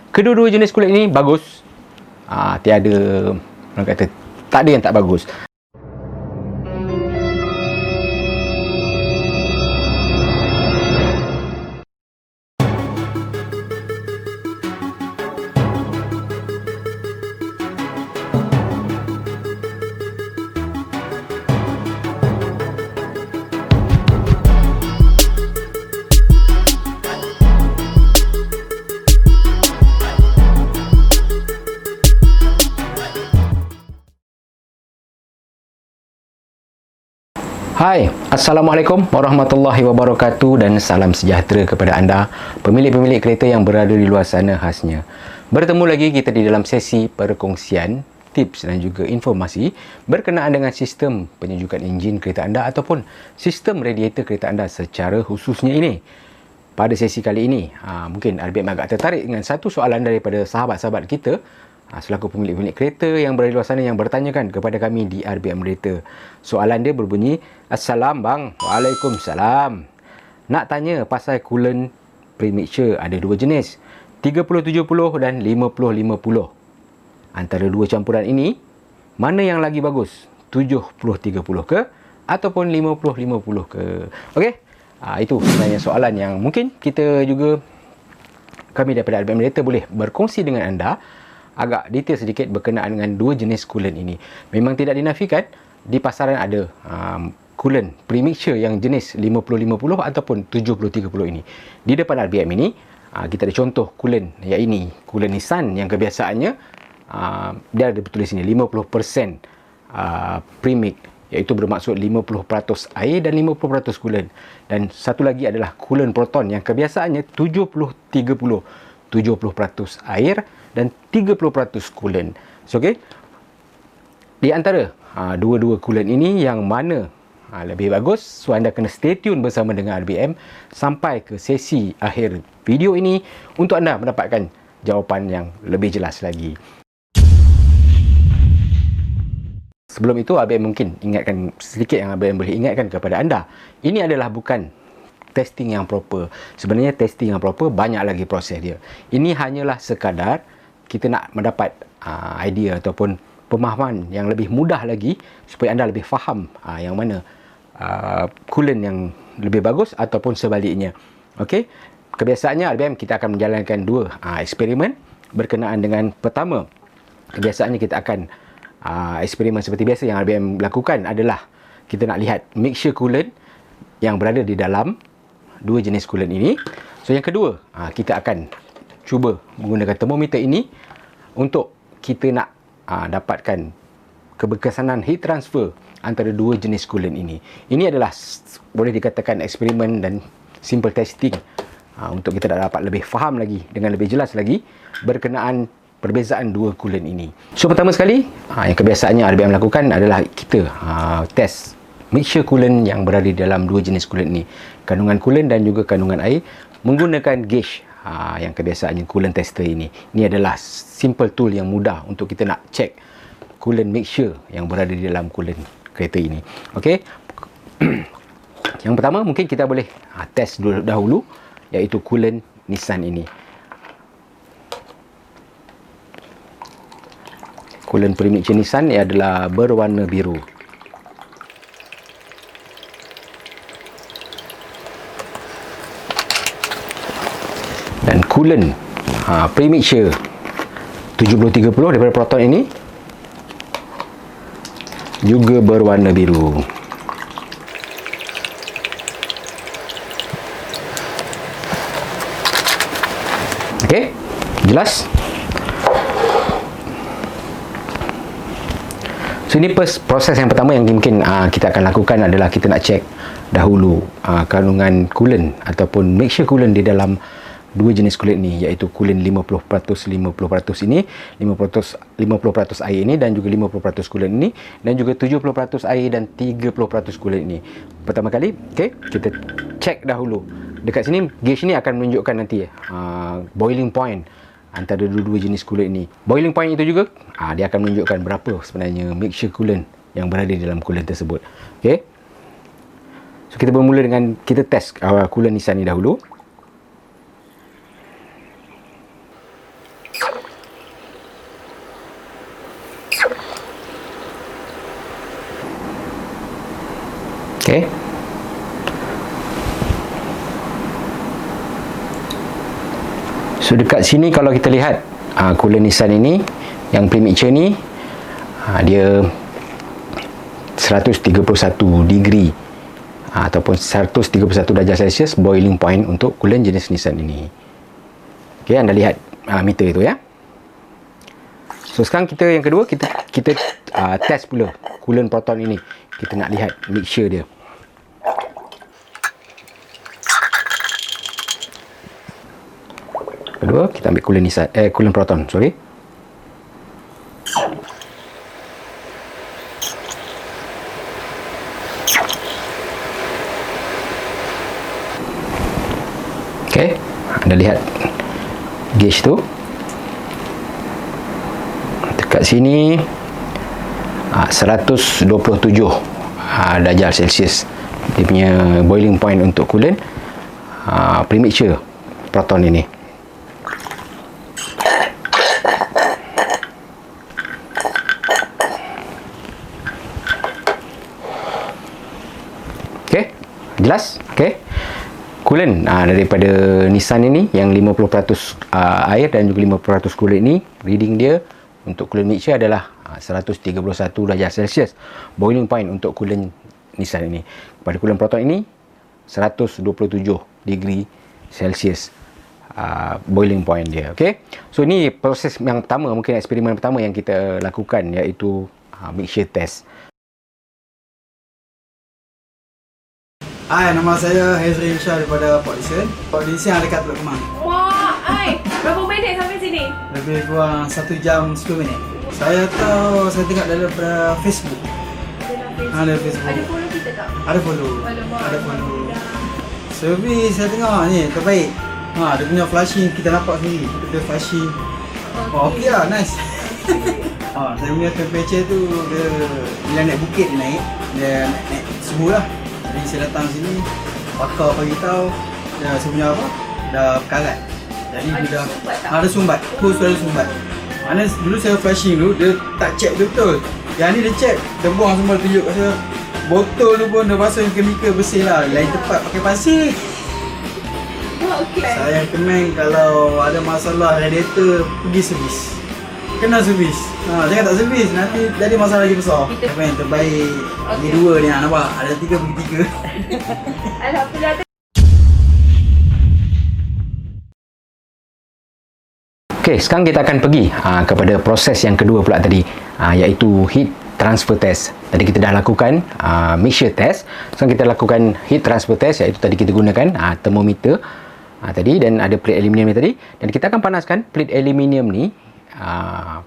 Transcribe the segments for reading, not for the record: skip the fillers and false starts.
Kedua-dua jenis coolant ini bagus. Tiada, orang kata, tak ada yang tak bagus. Hai, Assalamualaikum warahmatullahi wabarakatuh dan salam sejahtera kepada anda, pemilik-pemilik kereta yang berada di luar sana khasnya. Bertemu lagi kita di dalam sesi perkongsian, tips dan juga informasi berkenaan dengan sistem penyejukan enjin kereta anda ataupun sistem radiator kereta anda secara khususnya ini. Pada sesi kali ini, mungkin RBM agak tertarik dengan satu soalan daripada sahabat-sahabat kita selaku pemilik-pemilik kereta yang berada di luar sana yang bertanyakan kepada kami di RBM Radiator. Soalan dia berbunyi, Assalam bang, Waalaikumsalam. Nak tanya pasal coolant premixture ada dua jenis, 30-70 dan 50-50. Antara dua campuran ini, mana yang lagi bagus? 70-30 ke ataupun 50-50 ke? Okey, itu sebenarnya soalan yang mungkin kita juga, kami daripada RBM Radiator boleh berkongsi dengan anda agak detail sedikit berkenaan dengan dua jenis coolant ini. Memang tidak dinafikan di pasaran ada coolant premixture yang jenis 50-50 ataupun 70-30 ini. Di depan RBM ini kita ada contoh coolant yang ini, coolant Nissan yang kebiasaannya dia ada bertulis sini 50% premix, iaitu bermaksud 50% air dan 50% coolant. Dan satu lagi adalah coolant Proton yang kebiasaannya 70-30, 70% air dan 30% coolant. So, okay, di antara dua-dua coolant ini yang mana lebih bagus? So, anda kena stay tune bersama dengan RBM sampai ke sesi akhir video ini untuk anda mendapatkan jawapan yang lebih jelas lagi. Sebelum itu, RBM mungkin ingatkan sedikit yang RBM boleh ingatkan kepada anda. Ini adalah bukan testing yang proper. Sebenarnya testing yang proper banyak lagi proses dia. Ini hanyalah sekadar kita nak mendapat idea ataupun pemahaman yang lebih mudah lagi supaya anda lebih faham yang mana coolant yang lebih bagus ataupun sebaliknya. Okey, kebiasaannya RBM kita akan menjalankan dua eksperimen berkenaan dengan pertama. Kebiasaannya kita akan eksperimen seperti biasa yang RBM lakukan adalah kita nak lihat mixture coolant yang berada di dalam dua jenis coolant ini. So, yang kedua, kita akan cuba menggunakan termometer ini untuk kita nak dapatkan keberkesanan heat transfer antara dua jenis coolant ini. Ini adalah boleh dikatakan eksperimen dan simple testing untuk kita dapat lebih faham lagi dengan lebih jelas lagi berkenaan perbezaan dua coolant ini. So, pertama sekali yang kebiasaannya RBM lakukan adalah kita test mixture coolant yang berada di dalam dua jenis coolant ini, kandungan coolant dan juga kandungan air, menggunakan gauge yang kebiasaannya coolant tester ini. Ini adalah simple tool yang mudah untuk kita nak check coolant mixture yang berada di dalam coolant kereta ini. Okey. Yang pertama mungkin kita boleh test dahulu, iaitu coolant Nissan ini. Coolant premixture Nissan ia adalah berwarna biru. Dan coolant premixture 70-30 daripada Proton ini juga berwarna biru. Okey, jelas? So, ini proses yang pertama yang mungkin kita akan lakukan adalah kita nak check dahulu kandungan coolant ataupun mixture coolant di dalam dua jenis coolant ni, iaitu coolant 50% ini, 50% air ini dan juga 50% coolant ini, dan juga 70% air dan 30% coolant ini. Pertama kali, okey, kita check dahulu. Dekat sini gauge ni akan menunjukkan nanti boiling point antara dua-dua jenis coolant ini. Boiling point itu juga dia akan menunjukkan berapa sebenarnya mixture coolant yang berada di dalam coolant tersebut. Okey. So, kita bermula dengan kita test coolant Nissan ni dahulu. Okey. So dekat sini kalau kita lihat coolant Nissan ini yang premixture ni dia 131 degree ataupun 131 darjah Celsius boiling point untuk coolant jenis Nissan ini. Okey, anda lihat meter itu ya. So sekarang kita yang kedua kita test pula coolant Proton ini. Kita nak lihat mixture dia. Kedua kita ambil coolant Nissan coolant Proton, sorry. Okey, anda lihat gauge tu. Dekat sini 127 darjah Celsius dia punya boiling point untuk coolant premixture Proton ini. Okey, jelas? Okey. Coolant daripada Nissan ini yang 50% air dan juga 50% coolant ini, reading dia untuk coolant mixture adalah 131 darjah Celsius boiling point untuk coolant Nissan ini. Pada coolant Proton ini 127 degree Celsius boiling point dia. Okey. So ini proses yang pertama, mungkin eksperimen pertama yang kita lakukan, iaitu mixture test. Hai, nama saya Hazrin Shah daripada Port Dickson. Port Dickson yang dekat Teluk Kemang. Wah, berapa minit sampai sini? Lebih kurang 1 jam 10 minit. Saya tahu, saya tengok daripada Facebook. Ada Facebook. Ada follow kita tak? Ada follow. Alamak, Ada follow. alhamdulillah. Servis saya tengok ni terbaik. Dia punya flashing kita nampak sendiri. Dia flashing. Okey lah, nice. Saya punya temperature tu dia bila naik bukit dia naik. Dia naik suhu lah. Jadi saya datang sini, pakar bagi tahu saya punya apa? Dah karat. Jadi Ada dia dah sumbat tak? ada sumbat. Hose tu ada sumbat. Mana dulu saya flashing dulu dia tak check betul. Yang ni dia check, dia buang semua, tunjuk kat saya. Botol tu pun dia basuh dengan chemical bersih lah. Lain tempat pakai pasir. Okey. Saya recommend kalau ada masalah radiator pergi servis. Kena servis. Jangan tak servis, nanti jadi masalah lagi besar. Apa yang terbaik? Ni dua ni nampak. Ada 3 bagi 3. Alhamdulillah. Okey, sekarang kita akan pergi kepada proses yang kedua pula tadi, iaitu heat transfer test. Tadi kita dah lakukan mixture test. Sekarang kita lakukan heat transfer test, iaitu tadi kita gunakan termometer tadi dan ada plate aluminium ni tadi, dan kita akan panaskan plate aluminium ni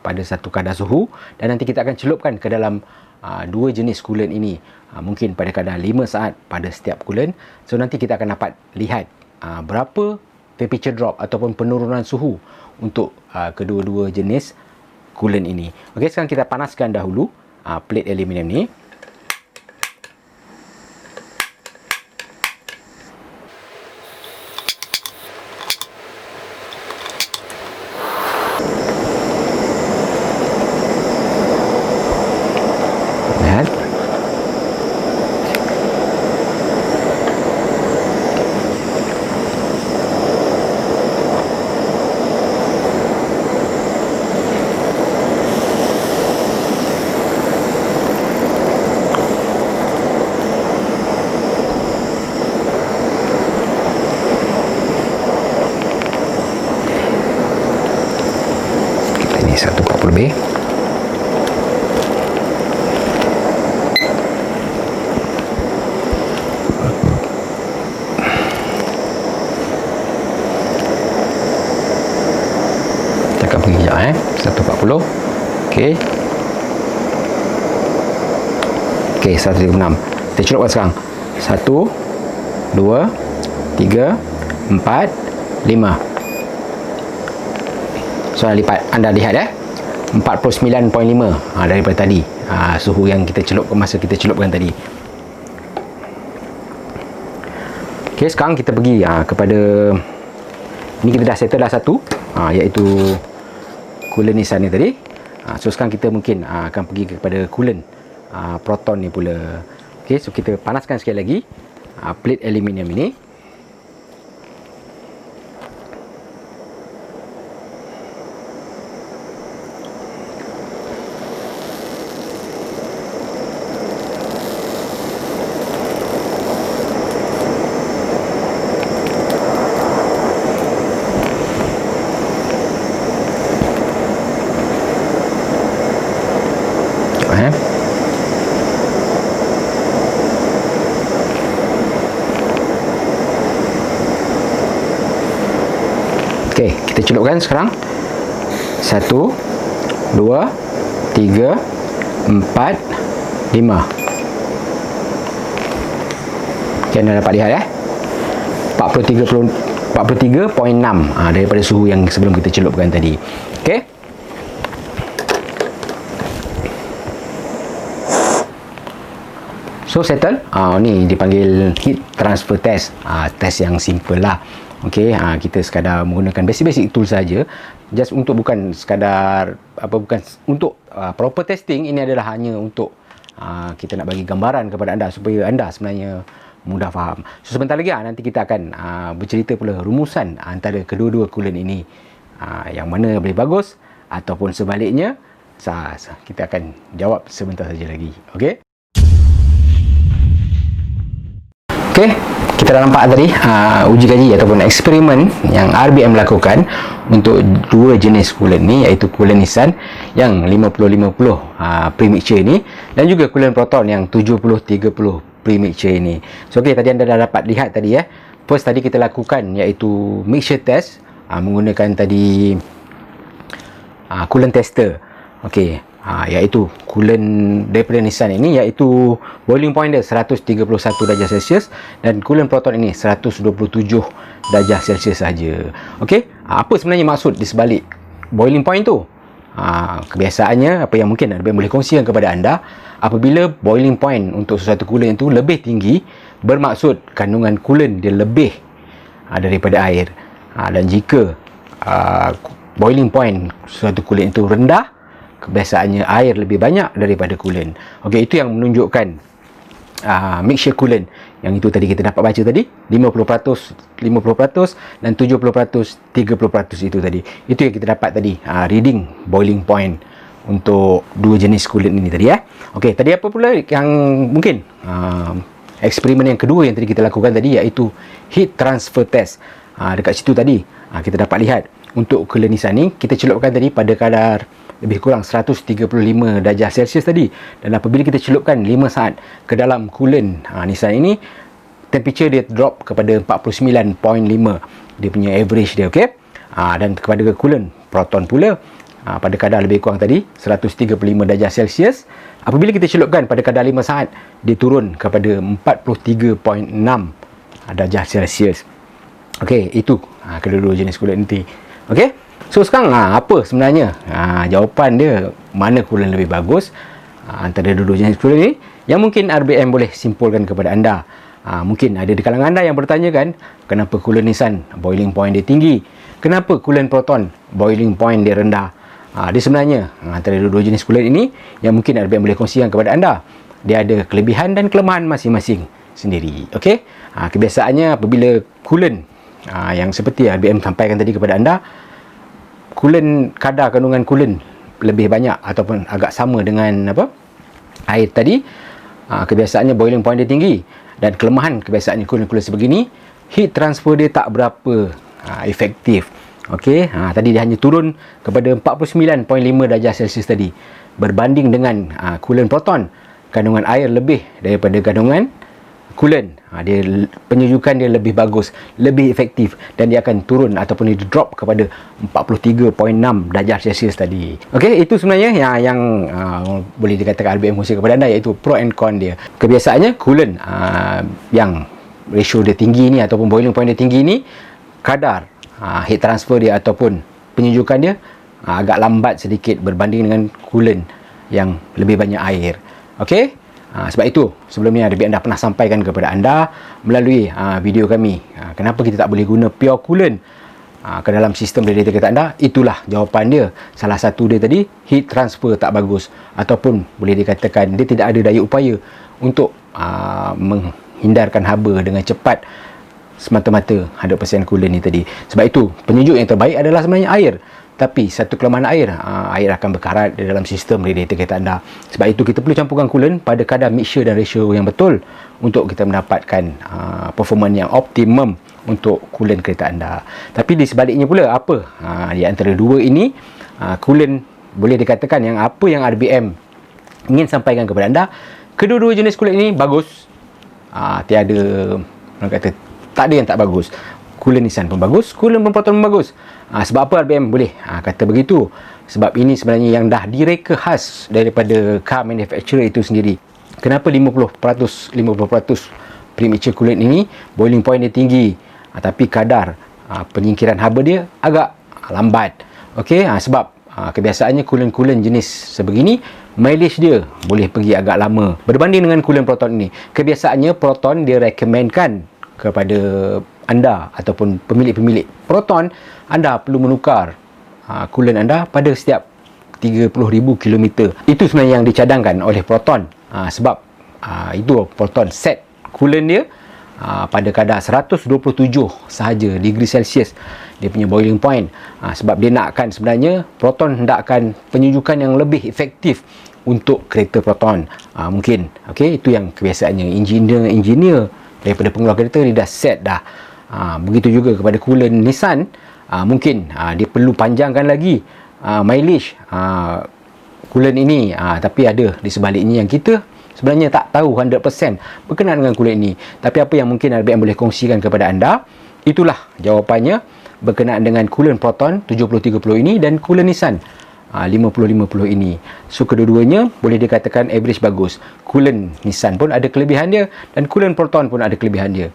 pada satu kadar suhu, dan nanti kita akan celupkan ke dalam dua jenis coolant ini, mungkin pada kadar 5 saat pada setiap coolant. So nanti kita akan dapat lihat berapa temperature drop ataupun penurunan suhu untuk kedua-dua jenis coolant ini. Okey, sekarang kita panaskan dahulu plate aluminium ni. Lihat. Ini 140 lebih. Kita akan pergi sekejap 140. Okey. Okey, 136. Kita celupkan sekarang. 1 2 3 4 5. Soal lipat anda lihat 49.5 daripada tadi suhu yang kita celupkan masa kita celupkan tadi. Okey, sekarang kita pergi kepada ni, kita dah settle dah satu iaitu coolant Nissan ni tadi. So sekarang kita mungkin akan pergi kepada coolant Proton ni pula. Okey, so kita panaskan sekali lagi plate aluminium ini. Okey, kita celupkan sekarang. 1 2 3 4 5. Okey, anda dapat lihat 43.6 daripada suhu yang sebelum kita celupkan tadi. Okey. So settle. Ni dipanggil heat transfer test. Test yang simple lah. Okey, kita sekadar menggunakan basic tool saja, just untuk bukan sekadar bukan untuk proper testing. Ini adalah hanya untuk kita nak bagi gambaran kepada anda supaya anda sebenarnya mudah faham. So sebentar lagi nanti kita akan bercerita pula rumusan antara kedua-dua coolant ini, yang mana lebih bagus ataupun sebaliknya. Kita akan jawab sebentar saja lagi. Okey. Okey, kita dah nampak tadi uji kaji ataupun eksperimen yang RBM lakukan untuk dua jenis coolant ni, iaitu coolant Nissan yang 50-50 premixture ini dan juga coolant Proton yang 70-30 premixture ini. So okey, tadi anda dah dapat lihat tadi first tadi kita lakukan iaitu mixture test menggunakan tadi coolant tester. Okey, iaitu coolant daripada Nissan ini iaitu boiling point dia 131 darjah Celsius dan coolant Proton ini 127 darjah Celsius saja. Okey, apa sebenarnya maksud di sebalik boiling point tu? Kebiasaannya apa yang mungkin RBM boleh kongsikan kepada anda, apabila boiling point untuk sesuatu coolant itu lebih tinggi, bermaksud kandungan coolant dia lebih daripada air. Dan jika boiling point sesuatu coolant itu rendah, kebiasaannya air lebih banyak daripada coolant. Okey, itu yang menunjukkan mixture coolant yang itu tadi kita dapat baca tadi 50% dan 70% 30% itu tadi. Itu yang kita dapat tadi reading boiling point untuk dua jenis coolant ini tadi Okey, tadi apa pula yang mungkin eksperimen yang kedua yang tadi kita lakukan tadi iaitu heat transfer test. Dekat situ tadi kita dapat lihat untuk coolant Nissan ni kita celupkan tadi pada kadar lebih kurang 135 darjah Celsius tadi, dan apabila kita celupkan 5 saat ke dalam coolant Nissan ini, temperature dia drop kepada 49.5, dia punya average dia. Okey, dan kepada coolant Proton pula pada kadar lebih kurang tadi 135 darjah Celsius, apabila kita celupkan pada kadar 5 saat, dia turun kepada 43.6 darjah Celsius. Okey, itu kedua-dua jenis coolant nanti. Okey, so sekarang apa sebenarnya jawapan dia, mana coolant lebih bagus antara dua-dua jenis coolant ni, yang mungkin RBM boleh simpulkan kepada anda. Mungkin ada di kalangan anda yang bertanya kan, kenapa coolant Nissan boiling point dia tinggi, kenapa coolant Proton boiling point dia rendah. Dia sebenarnya antara dua-dua jenis coolant ini yang mungkin RBM boleh kongsikan kepada anda, dia ada kelebihan dan kelemahan masing-masing sendiri. Okey, kebiasaannya apabila coolant yang seperti RBM sampaikan tadi kepada anda, coolant, kadar kandungan coolant lebih banyak ataupun agak sama dengan air tadi, kebiasaannya boiling point dia tinggi, dan kelemahan kebiasaannya coolant-coolant sebegini, heat transfer dia tak berapa efektif. Okey, tadi dia hanya turun kepada 49.5 darjah Celsius tadi, berbanding dengan coolant Proton, kandungan air lebih daripada kandungan coolant. Dia penyejukan dia lebih bagus, lebih efektif, dan dia akan turun ataupun dia drop kepada 43.6 darjah Celsius tadi. Okey, itu sebenarnya yang boleh dikatakan RBM kongsi kepada anda, iaitu pro and con dia. Kebiasaannya coolant yang ratio dia tinggi ni ataupun boiling point dia tinggi ni, kadar heat transfer dia ataupun penyejukan dia agak lambat sedikit berbanding dengan coolant yang lebih banyak air. Okey, sebab itu sebelum ni RBM dah pernah sampaikan kepada anda melalui video kami, kenapa kita tak boleh guna pure coolant ke dalam sistem radiator kereta anda. Itulah jawapan dia. Salah satu dia tadi, heat transfer tak bagus, ataupun boleh dikatakan dia tidak ada daya upaya untuk menghindarkan haba dengan cepat semata-mata 100% coolant ni tadi. Sebab itu penyejuk yang terbaik adalah sebenarnya air. Tapi satu kelemahan air, air akan berkarat di dalam sistem radiator kereta anda. Sebab itu kita perlu campurkan coolant pada kadar mixture dan ratio yang betul untuk kita mendapatkan performance yang optimum untuk coolant kereta anda. Tapi di sebaliknya pula, apa di antara dua ini, coolant boleh dikatakan yang apa yang RBM ingin sampaikan kepada anda, kedua-dua jenis coolant ini bagus. Tiada orang kata tak ada yang tak bagus. Coolant Nissan pun bagus, coolant Proton pun bagus. Sebab apa RBM boleh kata begitu? Sebab ini sebenarnya yang dah direka khas daripada car manufacturer itu sendiri. Kenapa 50% premature coolant ini boiling point dia tinggi, tapi kadar penyingkiran haba dia agak lambat. Okey, sebab kebiasaannya coolant jenis sebegini mileage dia boleh pergi agak lama berbanding dengan coolant Proton ini. Kebiasaannya Proton dia recommendkan kepada anda ataupun pemilik-pemilik Proton, anda perlu menukar coolant anda pada setiap 30,000 km. Itu sebenarnya yang dicadangkan oleh Proton. Sebab itu Proton set coolant dia pada kadar 127 sahaja degree Celsius dia punya boiling point. Sebab dia nakkan, sebenarnya Proton hendakkan penyejukan yang lebih efektif untuk kereta Proton. Mungkin itu yang kebiasaannya engineer daripada pengeluar kereta dia dah set dah. Begitu juga kepada coolant Nissan, mungkin dia perlu panjangkan lagi mileage coolant ini. Tapi ada di sebaliknya yang kita sebenarnya tak tahu 100% berkenaan dengan coolant ini. Tapi apa yang mungkin RBM boleh kongsikan kepada anda, itulah jawapannya berkenaan dengan coolant Proton 7030 ini dan coolant Nissan 5050 ini. So kedua-duanya boleh dikatakan average bagus. Coolant Nissan pun ada kelebihan dia dan coolant Proton pun ada kelebihan dia.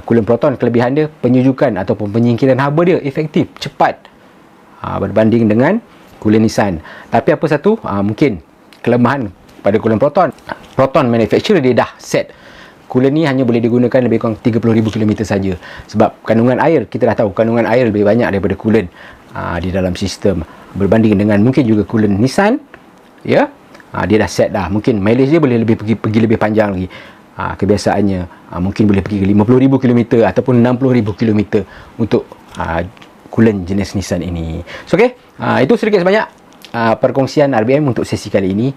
Coolant Proton kelebihan dia penyujukan ataupun penyingkiran haba dia efektif, cepat berbanding dengan coolant Nissan. Tapi apa satu mungkin kelemahan pada coolant Proton, Proton manufacturer dia dah set coolant ni hanya boleh digunakan lebih kurang 30,000 km saja. Sebab kandungan air, kita dah tahu kandungan air lebih banyak daripada coolant di dalam sistem berbanding dengan mungkin juga coolant Nissan, ya. Dia dah set dah, mungkin mileage dia boleh pergi lebih panjang lagi. Kebiasaannya mungkin boleh pergi ke 50,000 km ataupun 60,000 km untuk coolant jenis Nissan ini. So itu sedikit sebanyak perkongsian RBM untuk sesi kali ini.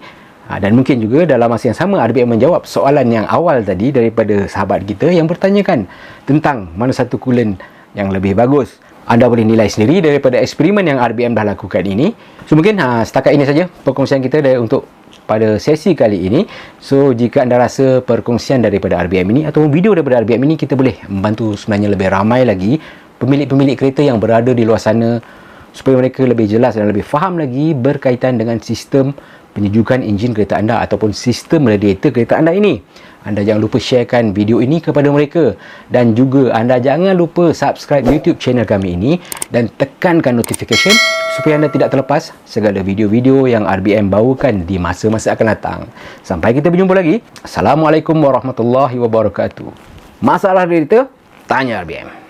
Dan mungkin juga dalam masa yang sama RBM menjawab soalan yang awal tadi daripada sahabat kita yang bertanyakan tentang mana satu coolant yang lebih bagus. Anda boleh nilai sendiri daripada eksperimen yang RBM dah lakukan ini. So mungkin setakat ini saja perkongsian kita untuk pada sesi kali ini. So jika anda rasa perkongsian daripada RBM ini ataupun video daripada RBM ini kita boleh membantu sebenarnya lebih ramai lagi pemilik-pemilik kereta yang berada di luar sana, supaya mereka lebih jelas dan lebih faham lagi berkaitan dengan sistem penyejukan enjin kereta anda ataupun sistem radiator kereta anda ini. Anda jangan lupa sharekan video ini kepada mereka, dan juga anda jangan lupa subscribe YouTube channel kami ini dan tekankan notification supaya anda tidak terlepas segala video-video yang RBM bawakan di masa-masa akan datang. Sampai kita berjumpa lagi. Assalamualaikum warahmatullahi wabarakatuh. Masalah radiator, tanya RBM.